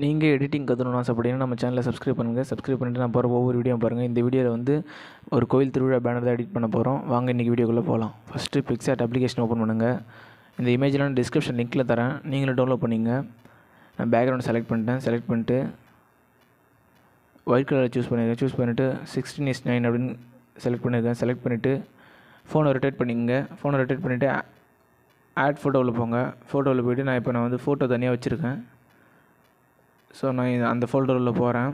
நீங்கள் எடிட்டிங் கற்றுக்கணும்னு ஆசைப்பட்டீங்கன்னா நம்ம சேனலை சப்ஸ்கிரைப் பண்ணுங்கள். சப்ஸ்கிரைப் பண்ணிட்டு நான் போகிற ஒவ்வொரு வீடியோ பாருங்கள். இந்த வீடியோவில் வந்து ஒரு கோவில் திருவிழா பேனர் தான் எடிட் பண்ண போகிறோம். வாங்க இன்றைக்கி வீடியோக்குள்ளே போகலாம். ஃபஸ்ட்டு பிக்சார்ட் அப்ளிகேஷன் ஓப்பன் பண்ணுங்கள். இந்த இமேஜெலாம் டிஸ்கிரிப்ஷன் லிங்க்கில் தரேன், நீங்களும் டவுன்லோட் பண்ணிங்க. நான் பேக்ரவுண்ட் செலக்ட் பண்ணிட்டு ஒயிட் கலர் சூஸ் பண்ணியிருக்கேன். சூஸ் பண்ணிவிட்டு 16:9 அப்படின்னு செலக்ட் பண்ணிவிட்டு ஃபோனை ரொட்டேட் பண்ணிக்கங்க. ஃபோனை ரொட்டேட் பண்ணிவிட்டு ஆட் ஃபோட்டோவில் போங்க. ஃபோட்டோவில் போய்ட்டு நான் வந்து ஃபோட்டோ தனியாக வச்சுருக்கேன். ஸோ நான் அந்த ஃபோல்டரில் போகிறேன்.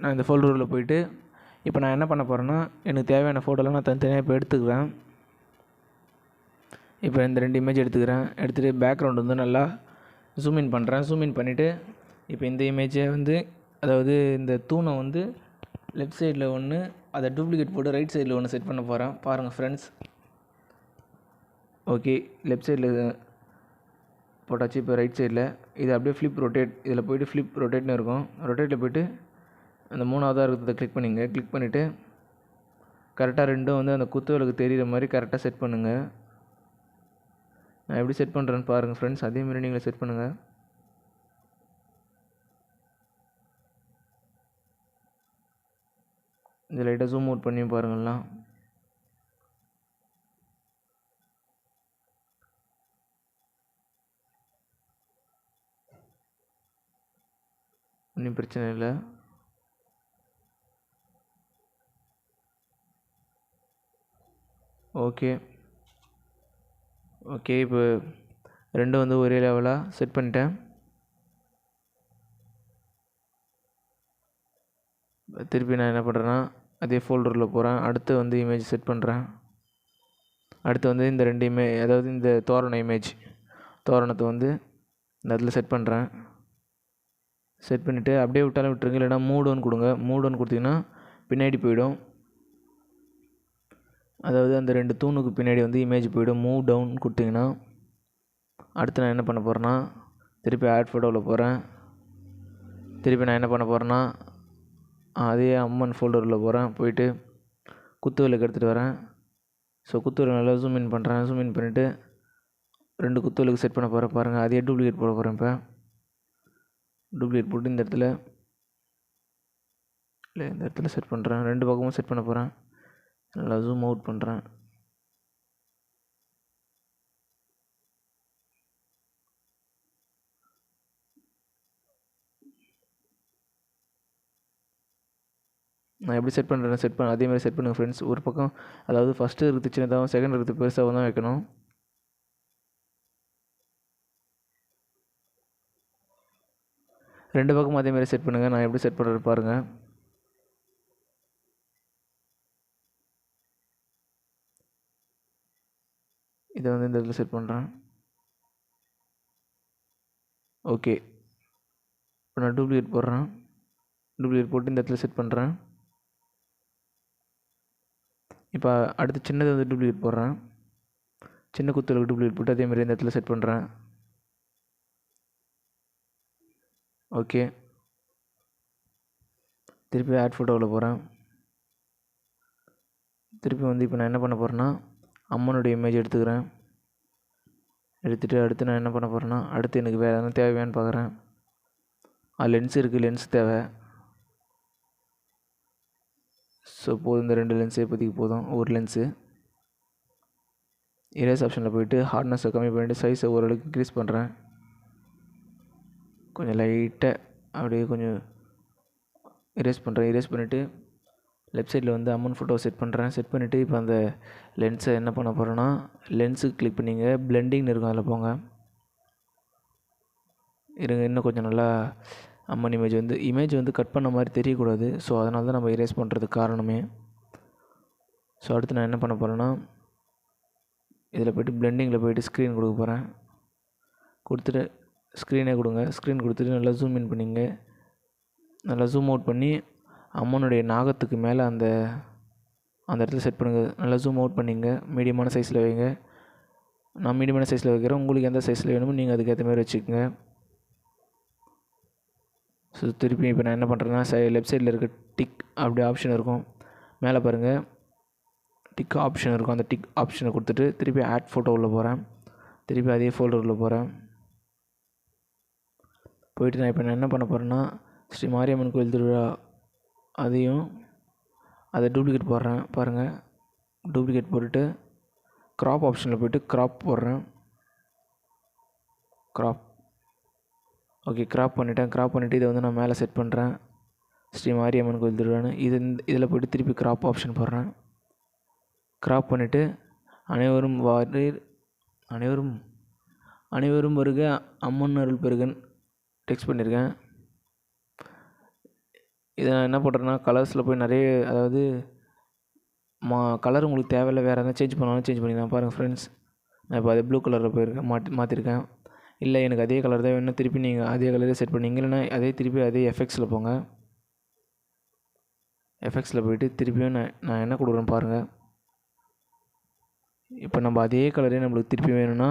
நான் இந்த ஃபோல்டரில் போய்ட்டு இப்போ நான் என்ன பண்ண போகிறேன்னா, எனக்கு தேவையான ஃபோட்டோலாம் நான் தனித்தனியாக இப்போ எடுத்துக்கிறேன். இப்போ இந்த 2 இமேஜ் எடுத்துகிட்டு பேக்ரவுண்ட் வந்து நல்லா ஜூம் இன் பண்ணுறேன். ஜூம் இன் பண்ணிவிட்டு இப்போ இந்த இமேஜை வந்து, அதாவது இந்த தூணை வந்து லெஃப்ட் சைடில் ஒன்று, அதை டூப்ளிகேட் போட்டு ரைட் சைடில் ஒன்று செட் பண்ண போகிறேன். பாருங்கள் ஃப்ரெண்ட்ஸ். ஓகே, லெஃப்ட் சைடில் போட்டாச்சு. இப்போ ரைட் சைடில் இது அப்படியே ஃப்ளிப் ரொட்டேட், இதில் போய்ட்டு ஃப்ளிப் ரொட்டேட்னு இருக்கும். ரொட்டேட்டில் போய்ட்டு அந்த 3ஆவதாக இருக்கிறத கிளிக் பண்ணிவிட்டு கரெக்டாக ரெண்டும் வந்து அந்த குத்துவிளக்கு தெரிகிற மாதிரி கரெக்டாக செட் பண்ணுங்கள். நான் எப்படி செட் பண்ணுறேன்னு பாருங்கள் ஃப்ரெண்ட்ஸ். அதேமாதிரி நீங்கள் செட் பண்ணுங்கள். இந்த லைட்டாக ஜூம் அவுட் பண்ணி பாருங்கள்லாம். ஒன்றும் பிரச்சனை இல்லை. ஓகே, இப்போ ரெண்டும் வந்து ஒரே லெவலாக செட் பண்ணிட்டேன். திருப்பி நான் என்ன பண்ணுறேன்னா, அதே ஃபோல்டரில் போகிறேன். அடுத்து வந்து இமேஜ் செட் பண்ணுறேன். அடுத்து வந்து இந்த 2 இமேஜ், அதாவது இந்த தோரணத்தை வந்து இந்த இடத்துல செட் பண்ணுறேன். செட் பண்ணிவிட்டு அப்படியே விட்டாலும் விட்டுருங்க, இல்லைனா மூட் ஒன் கொடுங்க. மூட் ஒன் கொடுத்தீங்கன்னா பின்னாடி போயிடும். அதாவது அந்த 2 தூணுக்கு பின்னாடி வந்து இமேஜ் போயிடும். மூவ் டவுன் கொடுத்தீங்கன்னா அடுத்து நான் என்ன பண்ண போகிறேன்னா, திருப்பி ஆட் ஃபோட்டோவில் போகிறேன். திருப்பி நான் என்ன பண்ண போகிறேன்னா, அதே அம்மன் ஃபோல்டரில் போகிறேன். போயிட்டு குத்துவிளக்கு எடுத்துகிட்டு வரேன். ஸோ குத்துவிளக்கு நல்லா ஜூம் இன் பண்ணுறேன். ஜூம் இன் பண்ணிவிட்டு 2 குத்துவிளக்கு செட் பண்ண போகிறேன். பாருங்கள், அதே டூப்ளிகேட் போட போகிறேன். இப்போ டூப்ளிகேட் போட்டு இந்த இடத்துல செட் பண்ணுறேன். 2 பக்கமும் செட் பண்ண போகிறேன். நல்லா ஜூம் அவுட் பண்ணுறேன். நான் எப்படி செட் பண்ணுறேன் அதேமாதிரி செட் பண்ணுங்கள் ஃப்ரெண்ட்ஸ். ஒரு பக்கம், அதாவது ஃபஸ்ட்டு இருக்குது சின்னதாகவும் செகண்ட் இருக்குது பெருசாகவும் தான் வைக்கணும். ரெண்டு பக்கமும் அதேமாதிரி செட் பண்ணுங்கள். நான் எப்படி செட் பண்ணுறது பாருங்கள். இதை வந்து இந்த இடத்துல செட் பண்ணுறேன். ஓகே, இப்போ நான் டூப்ளிகேட் போட்டு இந்த இடத்துல செட் பண்ணுறேன். இப்போ அடுத்து சின்னது வந்து டூப்ளிகேட் போடுறேன். சின்ன குத்துவிளக்கு டூப்ளிகேட் போட்டு அதேமாதிரி இந்த இடத்துல செட் பண்ணுறேன். ஓகே, திருப்பி ஆட் ஃபோட்டோவில் போகிறேன். திருப்பி வந்து இப்போ நான் என்ன பண்ண போகிறேன்னா, அம்மனுடைய இமேஜ் எடுத்துகிட்டு அடுத்து நான் என்ன பண்ண போகிறேன்னா, அடுத்து எனக்கு வேறு எதனா தேவையான்னு பார்க்குறேன். லென்ஸ் இருக்குது, லென்ஸ் தேவை. ஸோ போதும், இந்த 2 லென்ஸு இப்போதைக்கு போதும். ஒரு லென்ஸு இரேஸ் ஆப்ஷனில் போய்ட்டு ஹார்ட்னஸை கம்மி பண்ணிவிட்டு சைஸை ஓரளவுக்கு இன்க்ரீஸ் பண்ணுறேன். கொஞ்சம் லைட்டாக அப்படியே கொஞ்சம் இரேஸ் பண்ணிவிட்டு லெஃப்ட் சைடில் வந்து அம்மன் ஃபோட்டோ செட் பண்ணிவிட்டு இப்போ அந்த லென்ஸை என்ன பண்ண போகிறேன்னா, லென்ஸுக்கு கிளிக் பண்ணிங்க. பிளெண்டிங்னு இருக்கும், அதில் போங்க. இன்னும் கொஞ்சம் நல்லா அம்மன் இமேஜ் வந்து கட் பண்ண மாதிரி தெரியக்கூடாது. ஸோ அதனால தான் நம்ம இரேஸ் பண்ணுறதுக்கு காரணமே. ஸோ அடுத்து நான் என்ன பண்ண போகிறேன்னா, இதில் போய்ட்டு பிளெண்டிங்கில் போய்ட்டு ஸ்க்ரீன் கொடுக்க போகிறேன். கொடுத்துட்டு ஸ்க்ரீனே கொடுங்க. ஸ்க்ரீன் கொடுத்துட்டு நல்லா ஜூம் இன் பண்ணிங்க. நல்லா ஜூம் அவுட் பண்ணி அம்மனுடைய நாகத்துக்கு மேலே அந்த இடத்துல செட் பண்ணுங்கள். நல்லா ஜூம் அவுட் பண்ணிங்க. மீடியமான சைஸில் வைங்க. நான் மீடியமான சைஸில் வைக்கிறேன். உங்களுக்கு எந்த சைஸில் வேணுமோ நீங்கள் அதுக்கேற்ற மாதிரி வச்சுக்கோங்க. ஸோ திருப்பி இப்போ நான் என்ன பண்ணுறேன்னா, லெஃப்ட் சைடில் இருக்க டிக் அப்படி ஆப்ஷன் இருக்கும், மேலே பாருங்கள் டிக் ஆப்ஷன் இருக்கும். அந்த டிக் ஆப்ஷனை கொடுத்துட்டு திருப்பி ஆட் ஃபோட்டோவில் போகிறேன். திருப்பி அதே ஃபோல்டரில் போகிறேன். போயிட்டு நான் இப்போ என்ன பண்ண போகிறேன்னா, ஸ்ரீ மாரியம்மன் கோயில் திருவிழா அதையும் அதை டூப்ளிகேட் போடுறேன் பாருங்கள். டூப்ளிகேட் போட்டுட்டு க்ராப் ஆப்ஷனில் போய்ட்டு க்ராப் போடுறேன். க்ராப் ஓகே, க்ராப் பண்ணிவிட்டேன். க்ராப் பண்ணிவிட்டு இதை வந்து நான் மேலே செட் பண்ணுறேன், ஸ்ரீ மாரியம்மன் கோயில் திருவிழான்னு. இதில் போய்ட்டு திருப்பி க்ராப் ஆப்ஷன் போடுறேன். க்ராப் பண்ணிவிட்டு அனைவரும் அனைவரும் வருக அம்மன் அருள் பெருகன் டெக்ஸ்ட் பண்ணியிருக்கேன். இதை நான் என்ன பண்ணுறேன்னா, கலர்ஸில் போய் நிறைய, அதாவது கலர் உங்களுக்கு தேவையில்லை, வேறு எதாவது சேஞ்ச் பண்ணாலும் சேஞ்ச் பண்ணிக்கலாம். பாருங்கள் ஃப்ரெண்ட்ஸ், நான் இப்போ அதே ப்ளூ கலரில் போயிருக்கேன், மாற்றிருக்கேன். இல்லை எனக்கு அதே கலர் தான் வேணும், திருப்பி நீங்கள் அதே கலரே செட் பண்ணிங்க. இல்லைன்னா திருப்பி அதே எஃபெக்ட்ஸில் போங்க. எஃபெக்ட்ஸில் போய்ட்டு திருப்பியும் நான் என்ன கொடுக்குறேன்னு பாருங்கள். இப்போ நம்ம அதே கலரே நம்மளுக்கு திருப்பி வேணும்னா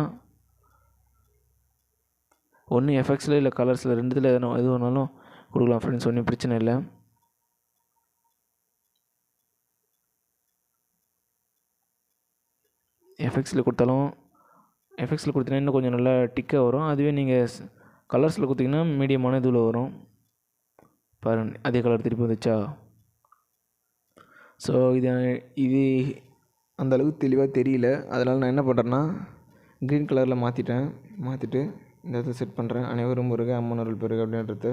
ஒன்று எஃபெக்ட்ஸில் இல்லை கலர்ஸில் ரெண்டுத்தில் எது வேணாலும் கொடுக்கலாம் ஃப்ரெண்ட்ஸ், ஒன்றும் பிரச்சனை இல்லை. எஃபெக்ட்ஸில் கொடுத்தீங்கன்னா இன்னும் கொஞ்சம் நல்லா டிக்காக வரும். அதுவே நீங்கள் கலர்ஸில் கொடுத்தீங்கன்னா மீடியமான இதில் வரும். பாருங்கள், அதே கலர் திருப்பி வந்துச்சா. ஸோ இது அந்தளவுக்கு தெளிவாக தெரியல, அதனால் நான் என்ன பண்ணுறேன்னா க்ரீன் கலரில் மாற்றிட்டு இந்த இடத்துல செட் பண்ணுறேன். அனைவரும் வருக அம்மன் அருள் பெருக அப்படின்றது.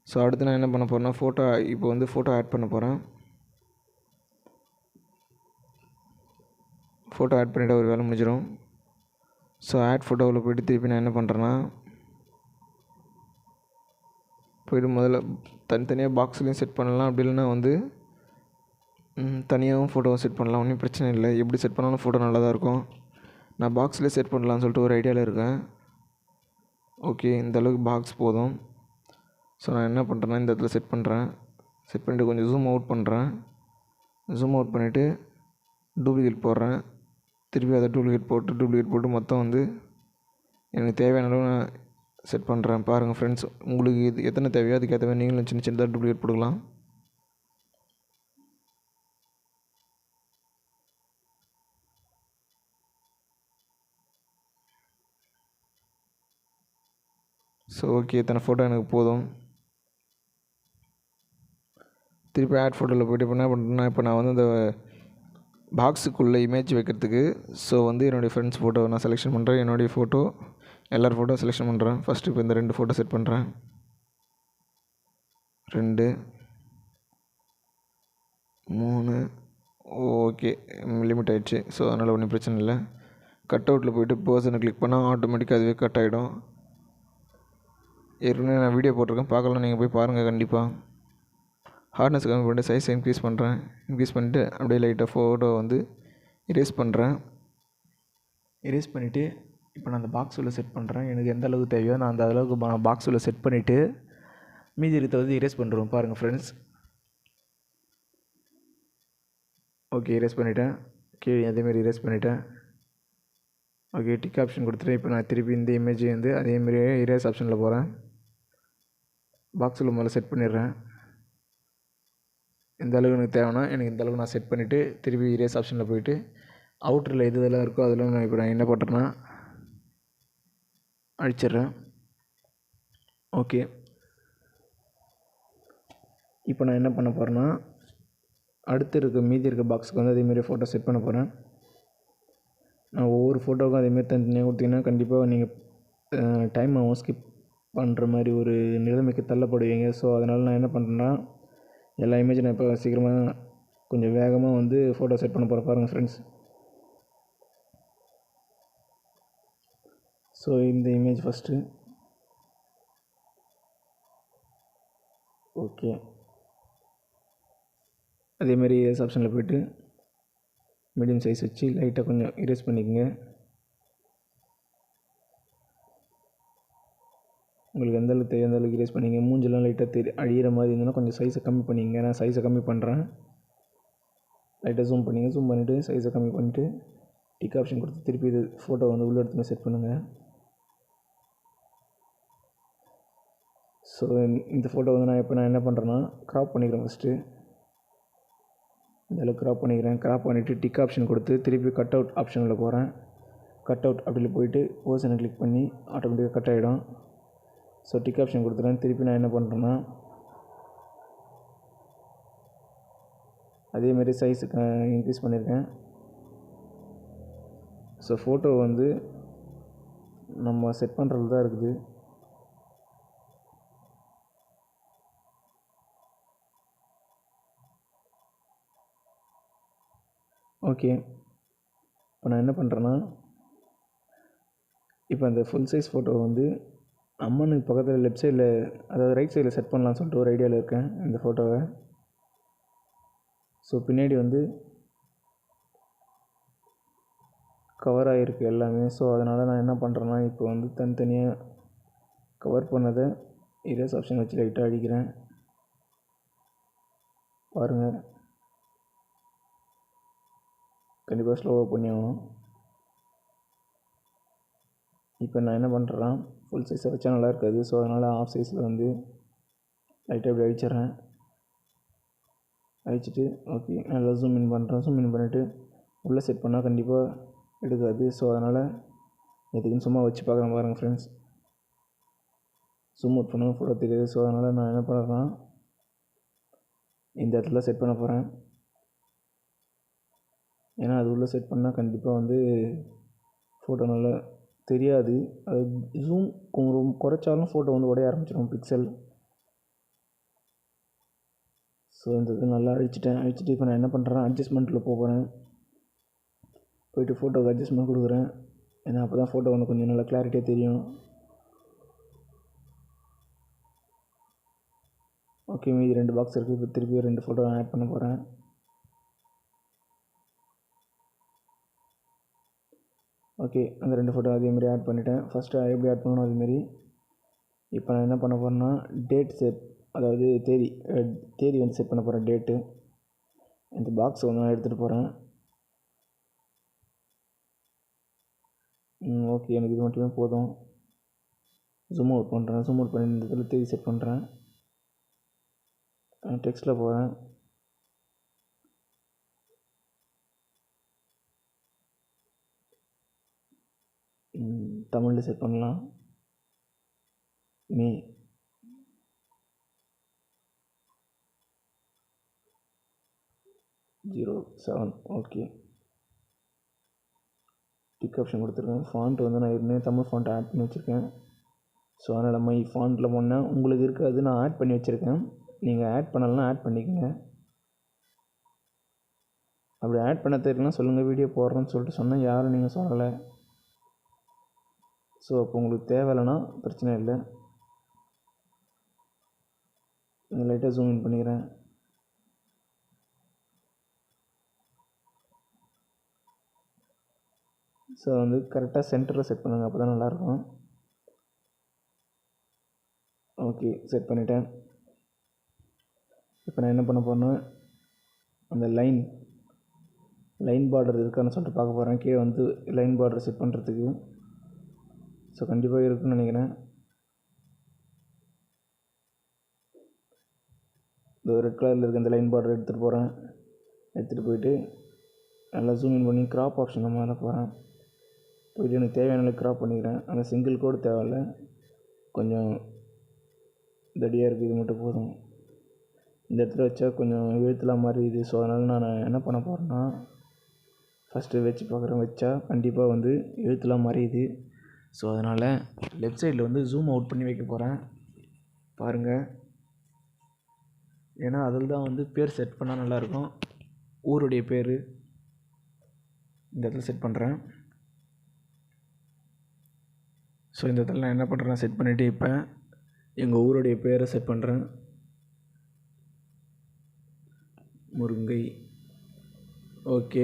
ஸோ அடுத்து நான் என்ன பண்ண போகிறேன்னா ஃபோட்டோ ஆட் பண்ண போகிறேன். ஃபோட்டோ ஆட் பண்ணிவிட்டு ஒரு வேலை முடிஞ்சிடும். ஸோ ஆட் ஃபோட்டோவில் போய்ட்டு திருப்பி நான் என்ன பண்ணுறேன்னா, முதல்ல தனித்தனியாக பாக்ஸ்லேயும் செட் பண்ணலாம். அப்படி இல்லைன்னா தனியாகவும் ஃபோட்டோவும் செட் பண்ணலாம், ஒன்றும் பிரச்சனை இல்லை. எப்படி செட் பண்ணாலும் ஃபோட்டோ நல்லா தான் இருக்கும். நான் பாக்ஸ்லேயே செட் பண்ணலான்னு சொல்லிட்டு ஒரு ஐடியாவில் இருக்கேன். ஓகே, இந்த அளவுக்கு பாக்ஸ் போதும். ஸோ நான் என்ன பண்ணுறேன்னா, இந்த இடத்துல செட் பண்ணிவிட்டு கொஞ்சம் ஜூம் அவுட் பண்ணிவிட்டு டூப்ளிகேட் போடுறேன். திருப்பி அதை டூப்ளிகேட் போட்டு மொத்தம் எனக்கு தேவையான அளவு நான் செட் பண்ணுறேன். பாருங்கள் ஃப்ரெண்ட்ஸ், உங்களுக்கு இது எத்தனை தேவையோ அதுக்கேற்ற மாதிரி நீங்களும் சின்ன சின்னதாக டூப்ளிகேட் போட்டுக்கலாம். ஸோ ஓகே, இத்தனை ஃபோட்டோ எனக்கு போதும். திருப்பி ஆட் ஃபோட்டோவில் போய்ட்டு இப்போ என்ன பண்ணுறேன்னா, இப்போ நான் இந்த பாக்ஸுக்குள்ளே இமேஜ் வைக்கிறதுக்கு என்னுடைய ஃப்ரெண்ட்ஸ் ஃபோட்டோ நான் செலெக்ஷன் பண்ணுறேன். என்னுடைய ஃபோட்டோ எல்லார் ஃபோட்டோ செலெக்ஷன் பண்ணுறேன். ஃபஸ்ட்டு இப்போ இந்த 2 ஃபோட்டோ செட் பண்ணுறேன். 2 3 ஓகே, லிமிட் ஆகிடுச்சு. ஸோ அதனால் ஒன்றும் பிரச்சனை இல்லை. கட் அவுட்டில் போய்ட்டு பர்சனை கிளிக் பண்ணால் ஆட்டோமேட்டிக்காக அதுவே கட் ஆகிடும். ஏற்கனவே நான் வீடியோ போட்டிருக்கேன், பார்க்கலாம், நீங்கள் போய் பாருங்கள் கண்டிப்பாக. ஹார்ட்னஸ் கம்மி பண்ணிட்டு சைஸ் இன்க்ரீஸ் பண்ணிட்டு அப்படியே லைட்டாக ஃபோட்டோ இரேஸ் பண்ணுறேன். இரேஸ் பண்ணிவிட்டு இப்போ நான் அந்த பாக்ஸ் உள்ள செட் பண்ணுறேன். எனக்கு எந்த அளவுக்கு தேவையோ நான் அந்த அளவுக்கு பாக்ஸ் உள்ள செட் பண்ணிவிட்டு மீதி இருக்கிறத இரேஸ் பண்ணுறோம். பாருங்கள் ஃப்ரெண்ட்ஸ், ஓகே, இரேஸ் பண்ணிவிட்டேன். கீழே அதேமாரி இரேஸ் பண்ணிவிட்டேன். ஓகே, டிக் ஆப்ஷன் கொடுத்துட்டு இப்போ நான் திருப்பி இந்த இமேஜ் அதேமாரியே இரேஸ் ஆப்ஷனில் போகிறேன். பாக்ஸில் முதல்ல செட் பண்ணிடுறேன். எந்த அளவுக்கு எனக்கு தேவைன்னா எனக்கு இந்த அளவுக்கு நான் செட் பண்ணிவிட்டு திருப்பி இரேஸ் ஆப்ஷனில் போய்ட்டு அவுட்டரில் எது இதெல்லாம் இருக்கோ அதெல்லாம் நான் என்ன பண்ணுறேன்னா அழிச்சிட்றேன். ஓகே, இப்போ நான் என்ன பண்ண போகிறேன்னா அடுத்து மீதி இருக்க பாக்ஸுக்கு அதேமாரி ஃபோட்டோ செட் பண்ண போகிறேன். நான் ஒவ்வொரு ஃபோட்டோவுக்கும் அதேமாரி தனித்தனியாக கொடுத்தீங்கன்னா கண்டிப்பாக நீங்கள் டைம் ஆகும், ஸ்கிப் பண்ணுற மாதிரி ஒரு நிலைமைக்கு தள்ளப்படுவீங்க. ஸோ அதனால் நான் என்ன பண்ணுறேன்னா எல்லா இமேஜும் நான் இப்போ சீக்கிரமாக கொஞ்சம் வேகமாக ஃபோட்டோ செட் பண்ண போகிறேன். பாருங்கள் ஃப்ரெண்ட்ஸ், ஸோ இந்த இமேஜ் ஃபஸ்ட்டு. ஓகே, அதேமாரி இரேஸ் ஆப்ஷனில் போய்ட்டு மீடியம் சைஸ் வச்சு லைட்டாக கொஞ்சம் இரேஸ் பண்ணிக்கோங்க. உங்களுக்கு எந்த அளவுக்கு தேவையோ அந்த அளவுக்கு இரேஸ் பண்ணிங்க. மூஞ்செல்லாம் லைட்டாக அழியிற மாதிரி இருந்ததுன்னா கொஞ்சம் சைஸை கம்மி பண்ணிங்க. நான் சைஸை கம்மி பண்ணுறேன். லைட்டாக ஜூம் பண்ணிவிட்டு சைஸை கம்மி பண்ணிவிட்டு டிக் ஆப்ஷன் கொடுத்து திருப்பி இது ஃபோட்டோ உள்ளே எடுத்துன்னு செட் பண்ணுங்கள். ஸோ இந்த ஃபோட்டோ நான் என்ன பண்ணுறேன்னா க்ராப் பண்ணிக்கிறேன். ஃபஸ்ட்டு இந்த அளவுக்கு க்ராப் பண்ணிவிட்டு டிக் ஆப்ஷன் கொடுத்து திருப்பி கட் அவுட் ஆப்ஷனில் போகிறேன். கட் அவுட் அப்படியில் போய்ட்டு பர்சனை கிளிக் பண்ணி ஆட்டோமேட்டிக்காக கட் ஆகிடும். ஸோ டிக் ஆப்ஷன் கொடுத்துட்டேன். திருப்பி நான் என்ன பண்ணுறேன்னா அதேமாரி சைஸுக்கு இன்க்ரீஸ் பண்ணியிருக்கேன். ஸோ ஃபோட்டோ வந்து நம்ம செட் பண்ணுறது தான் இருக்குது. ஓகே, இப்போ நான் என்ன பண்ணுறேன்னா இப்போ அந்த ஃபுல் சைஸ் ஃபோட்டோ வந்து அம்மனுக்கு பக்கத்தில் லெஃப்ட் சைடில், அதாவது ரைட் சைடில் செட் பண்ணலான்னு சொல்லிட்டு ஒரு ஐடியாவில் இருக்கேன் இந்த ஃபோட்டோவை. ஸோ பின்னாடி வந்து கவர் ஆகிருக்கு எல்லாமே. ஸோ அதனால் நான் என்ன பண்ணுறேன்னா இப்போ வந்து தனித்தனியாக கவர் பண்ணதை இரேஸ் ஆப்ஷன் வச்சு லைட்டாக அடிக்கிறேன். பாருங்கள், கண்டிப்பாக ஸ்லோவாக பண்ணி ஆகணும். இப்போ நான் என்ன பண்ணுறேன்னா ஃபுல் சைஸை வச்சா நல்லா இருக்காது. ஸோ அதனால் ஆஃப் சைஸில் வந்து லைட்டாக இப்படி அடிச்சிட்றேன். அடிச்சுட்டு ஓகே நல்லா ஜூம் இன் பண்ணுறேன். ஜூம் இன் பண்ணிவிட்டு உள்ளே செட் பண்ணால் கண்டிப்பாக எடுக்காது. ஸோ அதனால் எதுக்குன்னு சும்மா வச்சு பார்க்குறேன். பாருங்கள் ஃப்ரெண்ட்ஸ், ஜூம் அவுட் பண்ணால் ஃபோட்டோ தெரியாது. ஸோ அதனால் நான் என்ன பண்ணுறேன்னா இந்த இடத்துல செட் பண்ண போகிறேன். ஏன்னா அது உள்ளே செட் பண்ணால் கண்டிப்பாக வந்து ஃபோட்டோ நல்லா தெரியாது. அது ஜூம் குறைச்சாலும் ஃபோட்டோ வந்து உடைய ஆரம்பிச்சிடும் பிக்சல். ஸோ இந்த இது நல்லா அழிச்சிட்டு இப்போ நான் என்ன பண்ணுறேன் அட்ஜஸ்ட்மெண்ட்டில் போகிறேன். போய்ட்டு ஃபோட்டோவுக்கு அட்ஜஸ்ட்மெண்ட் கொடுக்குறேன். ஏன்னா அப்போ தான் ஃபோட்டோ வந்து கொஞ்சம் நல்லா கிளாரிட்டியாக தெரியும். ஓகே, மீதி 2 பாக்ஸ் இருக்குது. இப்போ திருப்பி 2 ஃபோட்டோ ஆட் பண்ண போகிறேன். ஓகே, அந்த 2 ஃபோட்டோ அதேமாரி ஆட் பண்ணிவிட்டேன். ஃபஸ்ட்டு எப்படி ஆட் பண்ணணும் அதுமாரி. இப்போ நான் என்ன பண்ண போகிறேன்னா டேட் செட், அதாவது தேதி வந்து செட் பண்ண போகிறேன். டேட்டு இந்த பாக்ஸ் வந்து நான் எடுத்துகிட்டு போகிறேன். ஓகே, எனக்கு இது மட்டுமே போதும். ஜூம் அவுட் பண்ணுறேன். ஜூம் அவுட் பண்ணி இந்த இதில் தேதி செட் பண்ணுறேன். டெக்ஸ்ட்டில் போகிறேன். தமிழில் செட் பண்ணலாம். மே 07. ஓகே, டிக் ஆப்ஷன் கொடுத்துருக்கேன். ஃபாண்ட் வந்து நான் ஏற்கனவே தமிழ் ஃபாண்ட் ஆட் பண்ணி வச்சுருக்கேன். ஸோ அதனால் மை ஃபாண்ட்டில் போனால் உங்களுக்கு இருக்காது, நான் ஆட் பண்ணி வச்சுருக்கேன். நீங்கள் ஆட் பண்ணலாம், ஆட் பண்ணிக்கோங்க. அப்படி ஆட் பண்ண தெரியலனா சொல்லுங்கள், வீடியோ போடுறேன்னு சொல்லிட்டு சொன்னால் யாரும் நீங்கள் சொல்லலை. ஸோ அப்போ உங்களுக்கு தேவையில்லைன்னா பிரச்சனை இல்லை. லைட்டாக ஜூம் இன் பண்ணிக்கிறேன். ஸோ வந்து கரெக்டாக சென்டரில் செட் பண்ணுங்கள், அப்போ தான் நல்லாயிருக்கும். ஓகே, செட் பண்ணிட்டேன். இப்போ நான் என்ன பண்ண போகிறேன்னா அந்த லைன் பார்டர் இருக்கான்னு சொல்லிட்டு பார்க்க போகிறேன். கீழே வந்து லைன் பார்டர் செட் பண்ணுறதுக்கு. ஸோ கண்டிப்பாக இருக்குன்னு நினைக்கிறேன். இந்த ரெட் கலரில் இருக்க இந்த லைன் பார்டர் எடுத்துகிட்டு போயிட்டு நல்லா ஜூம் இன் பண்ணி கிராப் ஆப்ஷன் மேலே போகிறேன். போயிட்டு எனக்கு தேவையான கிராப் பண்ணிக்கிறேன். அந்த சிங்கிள் கோடு தேவையில்ல, கொஞ்சம் தடியாக இருக்குது, இது மட்டும் போதும். இந்த இடத்துல வச்சா கொஞ்சம் எழுத்துலாம் மாதிரி இது. ஸோ அதனால் நான் என்ன பண்ண போகிறேன்னா ஃபஸ்ட்டு வச்சு பார்க்குறேன். வச்சா கண்டிப்பாக வந்து எழுத்துலாம் மறையுது. ஸோ அதனால் லெஃப்ட் சைடில் வந்து ஜூம் அவுட் பண்ணி வைக்க போகிறேன். பாருங்கள், ஏன்னா அதில் தான் வந்து பேர் செட் பண்ணால் நல்லாயிருக்கும். ஊருடைய பேர் இந்த இடத்துல செட் பண்ணுறேன். ஸோ இந்த இடத்துல நான் என்ன பண்ணுறேன், செட் பண்ணிவிட்டு இப்போ எங்கள் ஊருடைய பேரை செட் பண்ணுறேன். முருங்கை. ஓகே,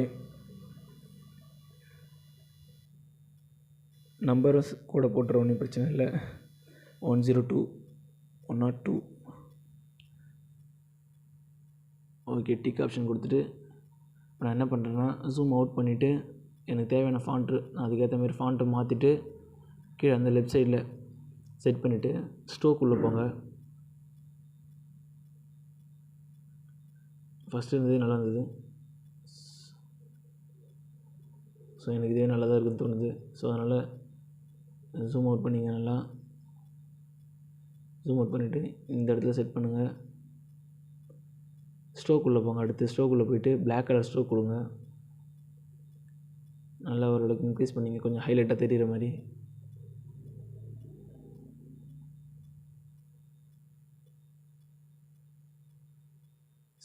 நம்பரும் கூட போட்டுற ஒன்றும் பிரச்சனை இல்லை. 102 102. ஓகே, டிக் ஆப்ஷன் கொடுத்துட்டு நான் என்ன பண்ணுறேன்னா ஜூம் அவுட் பண்ணிவிட்டு எனக்கு தேவையான ஃபாண்ட்டு அதுக்கேற்ற மாதிரி ஃபாண்ட்டை மாற்றிட்டு கீழே அந்த லெஃப்ட் சைடில் செட் பண்ணிவிட்டு ஸ்ட்ரோக்குள்ளே போங்க. ஃபஸ்ட்டு இருந்ததே நல்லா இருந்தது. ஸோ எனக்கு இதே நல்லா தான் இருக்குதுன்னு தோணுது. ஸோ அதனால் ஜூம் அவுட் பண்ணிங்க நல்லா. ஜூம் அவுட் பண்ணிவிட்டு இந்த இடத்துல செட் பண்ணுங்கள். ஸ்ட்ரோக்குள்ளே போங்க. அடுத்து ஸ்ட்ரோக்குள்ளே போய்ட்டு பிளாக் கலர் ஸ்ட்ரோக் கொடுங்க. நல்லா ஓரளவுக்கு இன்க்ரீஸ் பண்ணிங்க, கொஞ்சம் ஹைலைட்டாக தெரிகிற மாதிரி.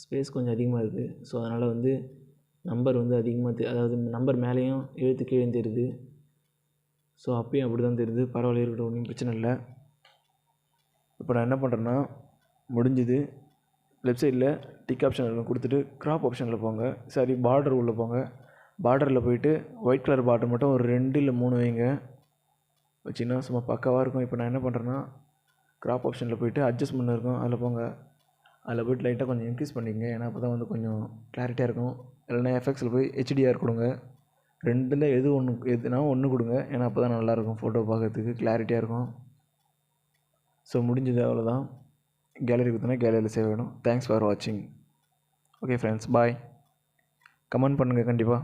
ஸ்பேஸ் கொஞ்சம் அதிகமாக இருக்குது. ஸோ அதனால் வந்து நம்பர் வந்து அதிகமாக அதாவது நம்பர் மேலேயும் எழுத்து கீழே தெரியுது. ஸோ அப்பயும் அப்படி தான் தெரியுது. பரவாயில்ல, இருக்கட்டும், ஒன்றும் பிரச்சனை இல்லை. இப்போ நான் என்ன பண்ணுறேன்னா, முடிஞ்சுது. லெஃப்ட் சைடில் டிக் ஆப்ஷன் கொடுத்துட்டு க்ராப் ஆப்ஷனில் போங்க. சாரி, பார்டர் உள்ளே போங்க. பார்டரில் போய்ட்டு ஒயிட் கலர் பார்டர் மட்டும் ஒரு 2 இல்லை 3 வைங்க. வச்சிங்கன்னா சும்மா பக்காவாக இருக்கும். இப்போ நான் என்ன பண்ணுறேன்னா, க்ராப் ஆப்ஷனில் போய்ட்டு அட்ஜஸ்ட்மெண்ட் இருக்கும், அதில் போங்க. அதில் போய்ட்டு லைட்டாக கொஞ்சம் இன்க்ரீஸ் பண்ணிக்கங்க. ஏன்னா அப்போ தான் வந்து கொஞ்சம் கிளாரிட்டியாக இருக்கும். இல்லைனா எஃபெக்ட்ஸில் போய் HDR கொடுங்க. ரெண்டில் எதுனா ஒன்று கொடுங்க. ஏன்னா அப்போ தான் நல்லாயிருக்கும், ஃபோட்டோ பார்க்கறதுக்கு கிளாரிட்டியாக இருக்கும். ஸோ முடிஞ்சது, அவ்வளோதான். கேலரி கொடுத்தோன்னா கேலரியில் சேவ் ஆகிடும். தேங்க்ஸ் ஃபார் வாட்சிங். ஓகே ஃப்ரெண்ட்ஸ், பாய். கமெண்ட் பண்ணுங்கள் கண்டிப்பாக.